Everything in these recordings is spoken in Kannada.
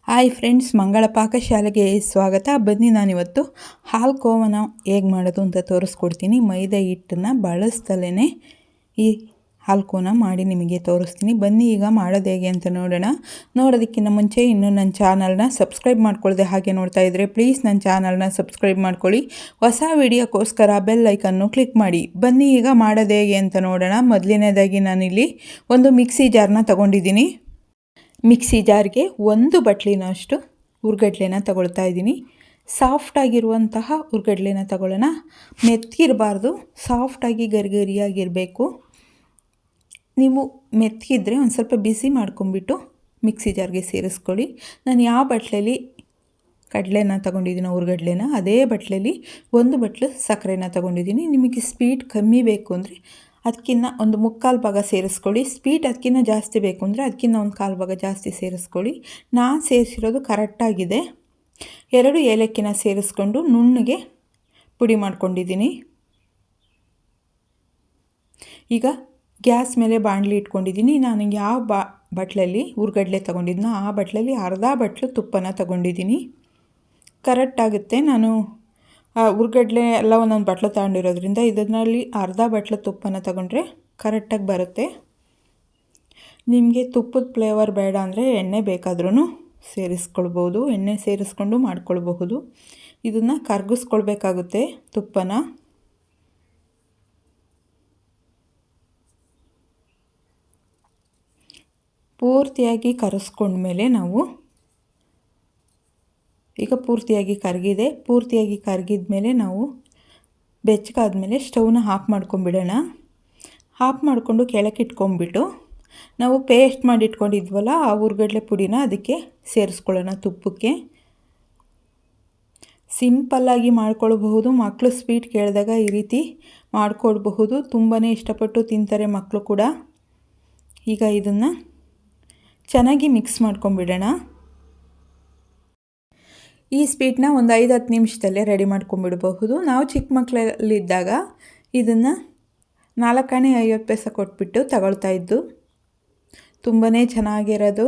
ಹಾಯ್ ಫ್ರೆಂಡ್ಸ್, ಮಂಗಳ ಪಾಕಶಾಲೆಗೆ ಸ್ವಾಗತ. ಬನ್ನಿ, ನಾನಿವತ್ತು ಹಾಲು ಕೋವನ ಹೇಗೆ ಮಾಡೋದು ಅಂತ ತೋರಿಸ್ಕೊಡ್ತೀನಿ. ಮೈದಾ ಹಿಟ್ಟನ್ನು ಬಳಸ್ದಲೇ ಈ ಹಾಲು ಕೋವನ ಮಾಡಿ ನಿಮಗೆ ತೋರಿಸ್ತೀನಿ. ಬನ್ನಿ, ಈಗ ಮಾಡೋದು ಹೇಗೆ ಅಂತ ನೋಡೋಣ. ನೋಡೋದಕ್ಕಿಂತ ಮುಂಚೆ ಇನ್ನೂ ನನ್ನ ಚಾನಲ್ನ ಸಬ್ಸ್ಕ್ರೈಬ್ ಮಾಡ್ಕೊಳ್ಳದೆ ಹಾಗೆ ನೋಡ್ತಾ ಇದ್ದರೆ ಪ್ಲೀಸ್ ನನ್ನ ಚಾನಲ್ನ ಸಬ್ಸ್ಕ್ರೈಬ್ ಮಾಡ್ಕೊಳ್ಳಿ. ಹೊಸ ವಿಡಿಯೋಕ್ಕೋಸ್ಕರ ಬೆಲ್ ಐಕನ್ನು ಕ್ಲಿಕ್ ಮಾಡಿ. ಬನ್ನಿ, ಈಗ ಮಾಡೋದು ಹೇಗೆ ಅಂತ ನೋಡೋಣ. ಮೊದಲನೇದಾಗಿ ನಾನಿಲ್ಲಿ ಒಂದು ಮಿಕ್ಸಿ ಜಾರ್ನ ತೊಗೊಂಡಿದ್ದೀನಿ. ಮಿಕ್ಸಿ ಜಾರ್ಗೆ ಒಂದು ಬಟ್ಲಿನಷ್ಟು ಹುರ್ಗಡ್ಲೆನ ತಗೊಳ್ತಾ ಇದ್ದೀನಿ. ಸಾಫ್ಟಾಗಿರುವಂತಹ ಹುರ್ಗಡ್ಲೆನ ತಗೊಳ್ಳೋಣ. ಮೆತ್ತಗಿರಬಾರ್ದು, ಸಾಫ್ಟಾಗಿ ಗರಿಗರಿಯಾಗಿರಬೇಕು. ನೀವು ಮೆತ್ತಗಿದ್ರೆ ಒಂದು ಸ್ವಲ್ಪ ಬಿಸಿ ಮಾಡ್ಕೊಂಬಿಟ್ಟು ಮಿಕ್ಸಿ ಜಾರ್ಗೆ ಸೇರಿಸ್ಕೊಳ್ಳಿ. ನಾನು ಯಾವ ಬಟ್ಲಲ್ಲಿ ಕಡಲೆನ ತೊಗೊಂಡಿದ್ದೀನೋ ಹುರ್ಗಡ್ಲೆನ, ಅದೇ ಬಟ್ಲಲ್ಲಿ ಒಂದು ಬಟ್ಲು ಸಕ್ಕರೆನ ತೊಗೊಂಡಿದ್ದೀನಿ. ನಿಮಗೆ ಸ್ವೀಟ್ ಕಮ್ಮಿ ಬೇಕು ಅಂದರೆ ಅದಕ್ಕಿಂತ ಒಂದು ಮುಕ್ಕಾಲು ಭಾಗ ಸೇರಿಸ್ಕೊಳ್ಳಿ. ಸ್ವೀಟ್ ಅದಕ್ಕಿಂತ ಜಾಸ್ತಿ ಬೇಕು ಅಂದರೆ ಅದಕ್ಕಿಂತ ಒಂದು ಕಾಲು ಭಾಗ ಜಾಸ್ತಿ ಸೇರಿಸ್ಕೊಳ್ಳಿ. ನಾನು ಸೇರಿಸಿರೋದು ಕರೆಕ್ಟಾಗಿದೆ. 2 ಏಲಕ್ಕಿನ ಸೇರಿಸ್ಕೊಂಡು ನುಣ್ಣಗೆ ಪುಡಿ ಮಾಡ್ಕೊಂಡಿದ್ದೀನಿ. ಈಗ ಗ್ಯಾಸ್ ಮೇಲೆ ಬಾಣಲಿ ಇಟ್ಕೊಂಡಿದ್ದೀನಿ. ನಾನು ಯಾವ ಬಟ್ಲಲ್ಲಿ ಹುರ್ಗಡ್ಲೆ ತೊಗೊಂಡಿದ್ನೋ ಆ ಬಟ್ಲಲ್ಲಿ ಅರ್ಧ ಬಟ್ಲು ತುಪ್ಪನ ತೊಗೊಂಡಿದ್ದೀನಿ. ಕರೆಕ್ಟಾಗುತ್ತೆ. ನಾನು ಹುರ್ಗಡ್ಲೆ ಎಲ್ಲ ಒಂದೊಂದು ಬಟ್ಲು ತಗೊಂಡಿರೋದ್ರಿಂದ ಇದರಲ್ಲಿ ಅರ್ಧ ಬಟ್ಲು ತುಪ್ಪನ ತಗೊಂಡ್ರೆ ಕರೆಕ್ಟಾಗಿ ಬರುತ್ತೆ. ನಿಮಗೆ ತುಪ್ಪದ ಫ್ಲೇವರ್ ಬೇಡ ಅಂದರೆ ಎಣ್ಣೆ ಬೇಕಾದ್ರೂ ಸೇರಿಸ್ಕೊಳ್ಬೋದು. ಎಣ್ಣೆ ಸೇರಿಸ್ಕೊಂಡು ಮಾಡ್ಕೊಳ್ಬಹುದು. ಇದನ್ನು ಕರಗಿಸ್ಕೊಳ್ಬೇಕಾಗುತ್ತೆ ತುಪ್ಪನ. ಪೂರ್ತಿಯಾಗಿ ಕರಗಿಸ್ಕೊಂಡ್ಮೇಲೆ ನಾವು ಈಗ ಪೂರ್ತಿಯಾಗಿ ಕರಗಿದೆ. ಪೂರ್ತಿಯಾಗಿ ಕರಗಿದ ಮೇಲೆ ನಾವು ಬೆಚ್ಚಗಾದ್ಮೇಲೆ ಸ್ಟವ್ನ ಆಫ್ ಮಾಡ್ಕೊಂಬಿಡೋಣ. ಆಫ್ ಮಾಡಿಕೊಂಡು ಕೆಳಕ್ಕೆ ಇಟ್ಕೊಂಡ್ಬಿಟ್ಟು ನಾವು ಪೇಸ್ಟ್ ಮಾಡಿ ಇಟ್ಕೊಂಡಿದ್ವಲ್ಲ ಆ ಹುರ್ಗಡ್ಲೆ ಪುಡಿನ ಅದಕ್ಕೆ ಸೇರಿಸ್ಕೊಳ್ಳೋಣ. ತುಪ್ಪಕ್ಕೆ ಸಿಂಪಲ್ಲಾಗಿ ಮಾಡ್ಕೊಳ್ಬಹುದು. ಮಕ್ಕಳು ಸ್ವೀಟ್ ಕೇಳಿದಾಗ ಈ ರೀತಿ ಮಾಡ್ಕೊಳ್ಬಹುದು. ತುಂಬಾ ಇಷ್ಟಪಟ್ಟು ತಿಂತಾರೆ ಮಕ್ಕಳು ಕೂಡ. ಈಗ ಇದನ್ನು ಚೆನ್ನಾಗಿ ಮಿಕ್ಸ್ ಮಾಡ್ಕೊಂಬಿಡೋಣ. ಈ ಸ್ವೀಟ್ನ ಒಂದು 5-10 ನಿಮಿಷದಲ್ಲೇ ರೆಡಿ ಮಾಡ್ಕೊಂಬಿಡಬಹುದು. ನಾವು ಚಿಕ್ಕ ಮಕ್ಕಳಲ್ಲಿದ್ದಾಗ ಇದನ್ನು 4 ಆಣೆ 50 ಪೈಸೆ ಕೊಟ್ಬಿಟ್ಟು ತಗೊಳ್ತಾ ಇದ್ದು. ತುಂಬಾ ಚೆನ್ನಾಗಿರೋದು.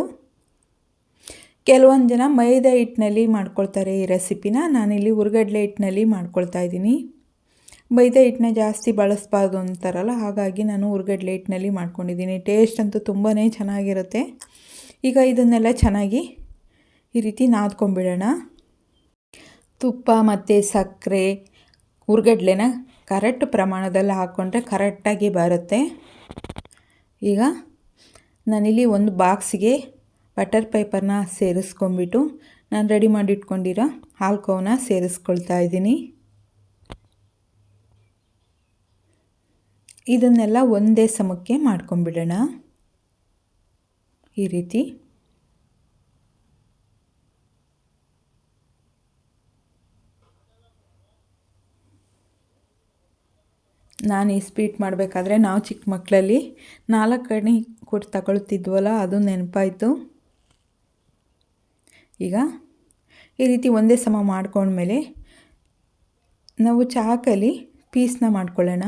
ಕೆಲವೊಂದು ಜನ ಮೈದಾ ಹಿಟ್ಟಿನಲ್ಲಿ ಮಾಡ್ಕೊಳ್ತಾರೆ ಈ ರೆಸಿಪಿನ. ನಾನಿಲ್ಲಿ ಹುರ್ಗಡ್ಲೆ ಹಿಟ್ಟಿನಲ್ಲಿ ಮಾಡ್ಕೊಳ್ತಾ ಇದ್ದೀನಿ. ಮೈದಾ ಹಿಟ್ಟನ್ನ ಜಾಸ್ತಿ ಬಳಸಬಾರ್ದು ಅಂತಾರಲ್ಲ, ಹಾಗಾಗಿ ನಾನು ಹುರ್ಗಡ್ಲೆ ಹಿಟ್ಟಿನಲ್ಲಿ ಮಾಡ್ಕೊಂಡಿದ್ದೀನಿ. ಟೇಸ್ಟ್ ಅಂತೂ ತುಂಬಾ ಚೆನ್ನಾಗಿರುತ್ತೆ. ಈಗ ಇದನ್ನೆಲ್ಲ ಚೆನ್ನಾಗಿ ಈ ರೀತಿ ನಾದ್ಕೊಂಬಿಡೋಣ. ತುಪ್ಪ ಮತ್ತು ಸಕ್ಕರೆ ಹುರ್ಗಡ್ಲೆನ ಕರೆಕ್ಟ್ ಪ್ರಮಾಣದಲ್ಲಿ ಹಾಕ್ಕೊಂಡ್ರೆ ಕರೆಕ್ಟಾಗಿ ಬರುತ್ತೆ. ಈಗ ನಾನಿಲ್ಲಿ ಒಂದು ಬಾಕ್ಸಿಗೆ ಬಟರ್ ಪೇಪರ್ನ ಸೇರಿಸ್ಕೊಂಬಿಟ್ಟು ನಾನು ರೆಡಿ ಮಾಡಿ ಇಟ್ಕೊಂಡಿರೋ ಹಾಲು ಕೋವನ ಸೇರಿಸ್ಕೊಳ್ತಾ ಇದ್ದೀನಿ. ಇದನ್ನೆಲ್ಲ ಒಂದೇ ಸಮಕ್ಕೆ ಮಾಡ್ಕೊಂಬಿಡೋಣ ಈ ರೀತಿ. ನಾನು ಈ ಸ್ವೀಟ್ ಮಾಡಬೇಕಾದ್ರೆ ನಾವು ಚಿಕ್ಕ ಮಕ್ಕಳಲ್ಲಿ 4 ಆಣೆ ಕೊಟ್ಟು ತಗೊಳ್ತಿದ್ವಲ್ಲ, ಅದು ನೆನಪಾಯಿತು. ಈಗ ಈ ರೀತಿ ಒಂದೇ ಸಮ ಮಾಡ್ಕೊಂಡ್ಮೇಲೆ ನಾವು ಚಾಕಲ್ಲಿ ಪೀಸ್ನ ಮಾಡ್ಕೊಳ್ಳೋಣ.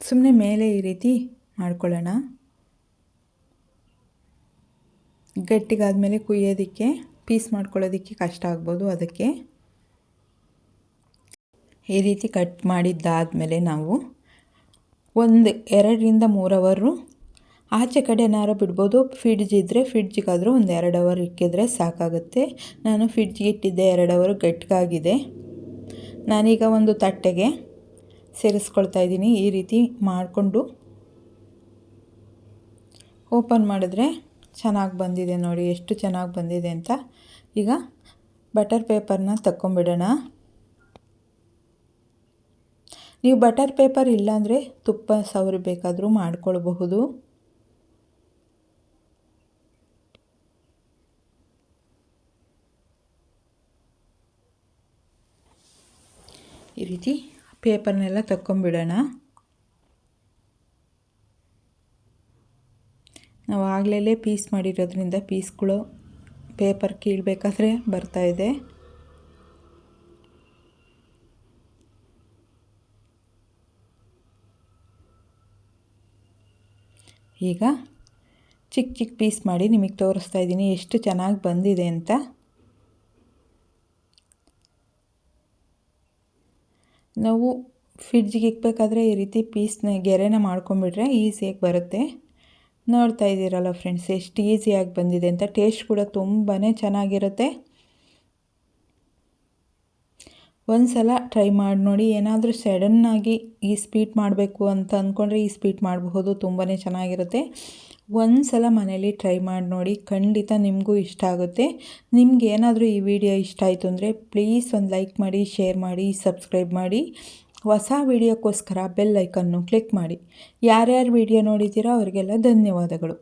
ಸುಮ್ಮನೆ ಮೇಲೆ ಈ ರೀತಿ ಮಾಡ್ಕೊಳ್ಳೋಣ. ಗಟ್ಟಿಗಾದ್ಮೇಲೆ ಕುಯ್ಯೋದಕ್ಕೆ ಪೀಸ್ ಮಾಡ್ಕೊಳ್ಳೋದಕ್ಕೆ ಕಷ್ಟ ಆಗ್ಬೋದು. ಅದಕ್ಕೆ ಈ ರೀತಿ ಕಟ್ ಮಾಡಿದ್ದಾದಮೇಲೆ ನಾವು 2 ರಿಂದ 3 ಅವರು ಆಚೆ ಕಡೆ ಏನಾರು ಬಿಡ್ಬೋದು. ಫ್ರಿಡ್ಜ್ ಇದ್ದರೆ ಫ್ರಿಡ್ಜಿಗಾದರೂ ಒಂದು 2 ಅವರ್ ಇಕ್ಕಿದ್ರೆ ಸಾಕಾಗುತ್ತೆ. ನಾನು ಫ್ರಿಡ್ಜ್ಗೆ ಇಟ್ಟಿದ್ದೆ 2 ಅವರು, ಗಟ್ಟಿಗಾಗಿದೆ. ನಾನೀಗ ಒಂದು ತಟ್ಟೆಗೆ ಸೇರಿಸ್ಕೊಳ್ತಾ ಇದ್ದೀನಿ. ಈ ರೀತಿ ಮಾಡಿಕೊಂಡು ಓಪನ್ ಮಾಡಿದ್ರೆ ಚೆನ್ನಾಗಿ ಬಂದಿದೆ. ನೋಡಿ ಎಷ್ಟು ಚೆನ್ನಾಗಿ ಬಂದಿದೆ ಅಂತ. ಈಗ ಬಟರ್ ಪೇಪರ್ನ ತಕ್ಕೊಂಬಿಡೋಣ. ನೀವು ಬಟರ್ ಪೇಪರ್ ಇಲ್ಲಾಂದರೆ ತುಪ್ಪ ಸವರಿ ಬೇಕಾದರೂ ಮಾಡ್ಕೊಳ್ಬಹುದು. ಈ ರೀತಿ ಪೇಪರ್ನೆಲ್ಲ ತಕ್ಕೊಂಬಿಡೋಣ. ನಾವು ಆಗಲೇ ಪೀಸ್ ಮಾಡಿರೋದ್ರಿಂದ ಪೀಸ್ಗಳು ಪೇಪರ್ ಕೀಳಬೇಕಾದ್ರೆ ಬರ್ತಾಯಿದೆ. ಈಗ ಚಿಕ್ಕ ಚಿಕ್ಕ ಪೀಸ್ ಮಾಡಿ ನಿಮಗೆ ತೋರಿಸ್ತಾ ಇದ್ದೀನಿ ಎಷ್ಟು ಚೆನ್ನಾಗಿ ಬಂದಿದೆ ಅಂತ. ನಾವು ಫ್ರಿಡ್ಜಿಗೆ ಇಕ್ಬೇಕಾದ್ರೆ ಈ ರೀತಿ ಪೀಸ್ನ ಗೆರೆನ ಮಾಡ್ಕೊಂಬಿಟ್ರೆ ಈಸಿಯಾಗಿ ಬರುತ್ತೆ. ನೋಡ್ತಾ ಇದ್ದೀರಲ್ಲ ಫ್ರೆಂಡ್ಸ್, ಎಷ್ಟು ಈಸಿಯಾಗಿ ಬಂದಿದೆ ಅಂತ. ಟೇಸ್ಟ್ ಕೂಡ ತುಂಬಾ ಚೆನ್ನಾಗಿರುತ್ತೆ. ಒಂದು ಸಲ ಟ್ರೈ ಮಾಡಿ ನೋಡಿ. ಏನಾದರೂ ಸಡನ್ನಾಗಿ ಈ ಸ್ವೀಟ್ ಮಾಡಬೇಕು ಅಂತ ಅಂದ್ಕೊಂಡ್ರೆ ಈ ಸ್ವೀಟ್ ಮಾಡಬಹುದು, ತುಂಬಾ ಚೆನ್ನಾಗಿರುತ್ತೆ. ಒಂದು ಸಲ ಮನೇಲಿ ಟ್ರೈ ಮಾಡಿ ನೋಡಿ, ಖಂಡಿತ ನಿಮಗೂ ಇಷ್ಟ ಆಗುತ್ತೆ. ನಿಮ್ಗೆ ಏನಾದರೂ ಈ ವಿಡಿಯೋ ಇಷ್ಟ ಆಯಿತು ಅಂದರೆ ಪ್ಲೀಸ್ ಒಂದು ಲೈಕ್ ಮಾಡಿ, ಶೇರ್ ಮಾಡಿ, ಸಬ್ಸ್ಕ್ರೈಬ್ ಮಾಡಿ. ಹೊಸ ವಿಡಿಯೋಕ್ಕೋಸ್ಕರ ಬೆಲ್ ಐಕನ್ನು ಕ್ಲಿಕ್ ಮಾಡಿ. ಯಾರ್ಯಾರು ವಿಡಿಯೋ ನೋಡಿದ್ದೀರೋ ಅವರಿಗೆಲ್ಲ ಧನ್ಯವಾದಗಳು.